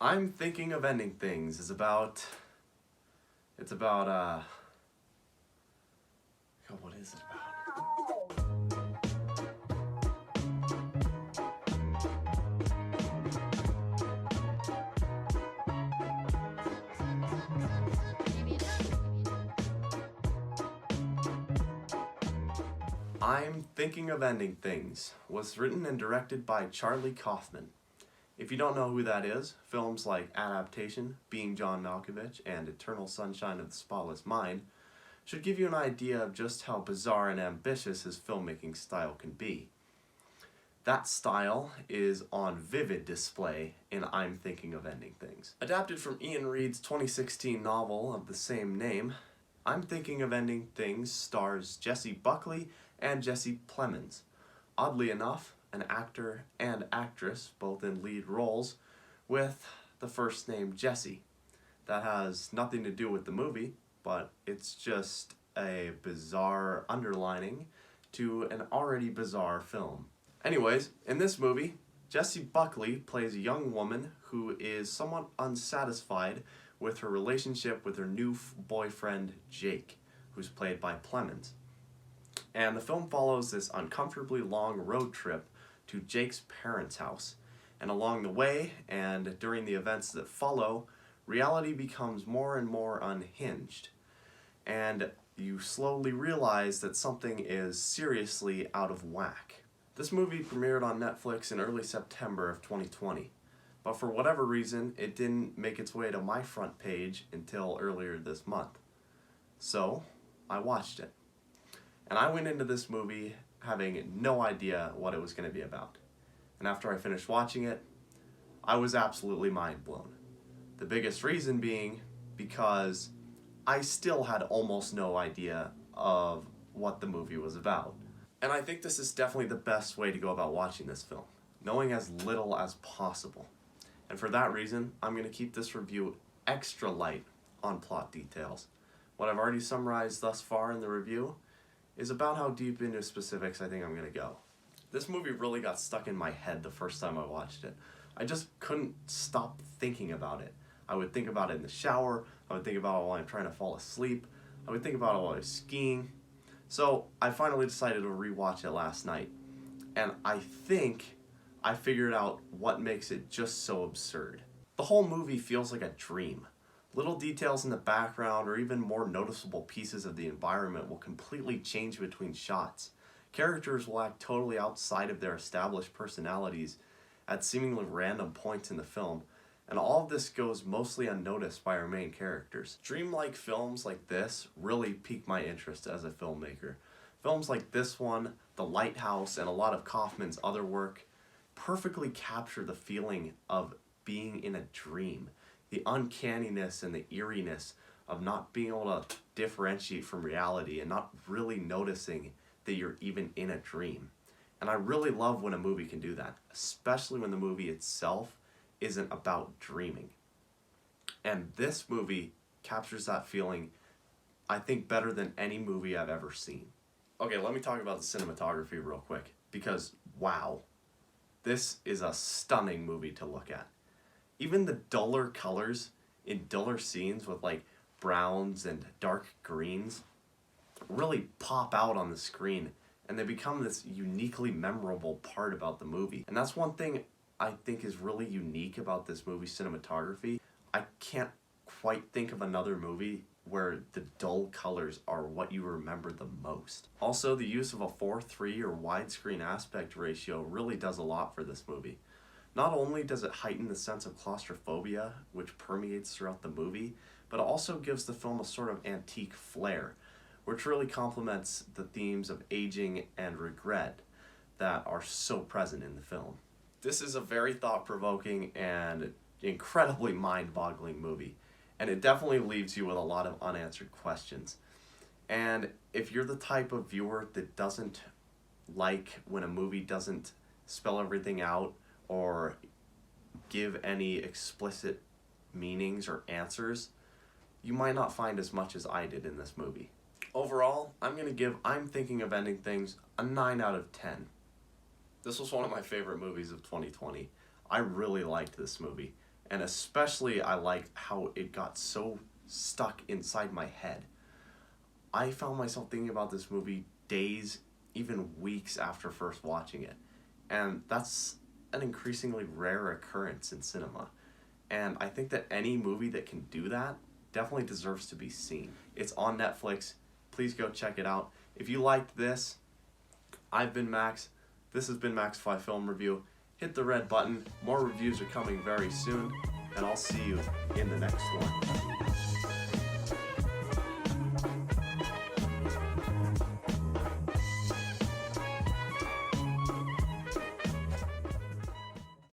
I'm Thinking of Ending Things is about, God, what is it about? I'm Thinking of Ending Things was written and directed by Charlie Kaufman. If you don't know who that is, films like Adaptation, Being John Malkovich, and Eternal Sunshine of the Spotless Mind should give you an idea of just how bizarre and ambitious his filmmaking style can be. That style is on vivid display in I'm Thinking of Ending Things. Adapted from Ian Reid's 2016 novel of the same name, I'm Thinking of Ending Things stars Jessie Buckley and Jessie Plemons. Oddly enough, an actor and actress, both in lead roles, with the first name Jessie. That has nothing to do with the movie, but it's just a bizarre underlining to an already bizarre film. Anyways, in this movie, Jessie Buckley plays a young woman who is somewhat unsatisfied with her relationship with her new boyfriend, Jake, who's played by Plemons. And the film follows this uncomfortably long road trip to Jake's parents' house. And along the way, and during the events that follow, reality becomes more and more unhinged. And you slowly realize that something is seriously out of whack. This movie premiered on Netflix in early September of 2020. But for whatever reason, it didn't make its way to my front page until earlier this month. So, I watched it. And I went into this movie having no idea what it was going to be about. And after I finished watching it, I was absolutely mind blown. The biggest reason being because I still had almost no idea of what the movie was about. And I think this is definitely the best way to go about watching this film, knowing as little as possible. And for that reason, I'm going to keep this review extra light on plot details. What I've already summarized thus far in the review is about how deep into specifics I think I'm going to go. This movie really got stuck in my head the first time I watched it. I just couldn't stop thinking about it. I would think about it in the shower, I would think about it while I'm trying to fall asleep, I would think about it while I was skiing. So I finally decided to rewatch it last night, and I think I figured out what makes it just so absurd. The whole movie feels like a dream. Little details in the background or even more noticeable pieces of the environment will completely change between shots. Characters will act totally outside of their established personalities at seemingly random points in the film, and all of this goes mostly unnoticed by our main characters. Dreamlike films like this really pique my interest as a filmmaker. Films like this one, The Lighthouse, and a lot of Kaufman's other work perfectly capture the feeling of being in a dream. The uncanniness and the eeriness of not being able to differentiate from reality and not really noticing that you're even in a dream. And I really love when a movie can do that, especially when the movie itself isn't about dreaming. And this movie captures that feeling, I think, better than any movie I've ever seen. Okay, let me talk about the cinematography real quick, because wow, this is a stunning movie to look at. Even the duller colors in duller scenes with like browns and dark greens really pop out on the screen, and they become this uniquely memorable part about the movie. And that's one thing I think is really unique about this movie's cinematography. I can't quite think of another movie where the dull colors are what you remember the most. Also, the use of a 4:3 or widescreen aspect ratio really does a lot for this movie. Not only does it heighten the sense of claustrophobia, which permeates throughout the movie, but it also gives the film a sort of antique flair, which really complements the themes of aging and regret that are so present in the film. This is a very thought-provoking and incredibly mind-boggling movie, and it definitely leaves you with a lot of unanswered questions. And if you're the type of viewer that doesn't like when a movie doesn't spell everything out or give any explicit meanings or answers, you might not find as much as I did in this movie. Overall, I'm going to give I'm Thinking of Ending Things a 9 out of 10. This was one of my favorite movies of 2020. I really liked this movie. And especially I liked how it got so stuck inside my head. I found myself thinking about this movie days, even weeks after first watching it. And that's an increasingly rare occurrence in cinema. And I think that any movie that can do that definitely deserves to be seen. It's on Netflix. Please go check it out. If you liked this, I've been Max. This has been Maxify Film Review. Hit the red button. More reviews are coming very soon. And I'll see you in the next one.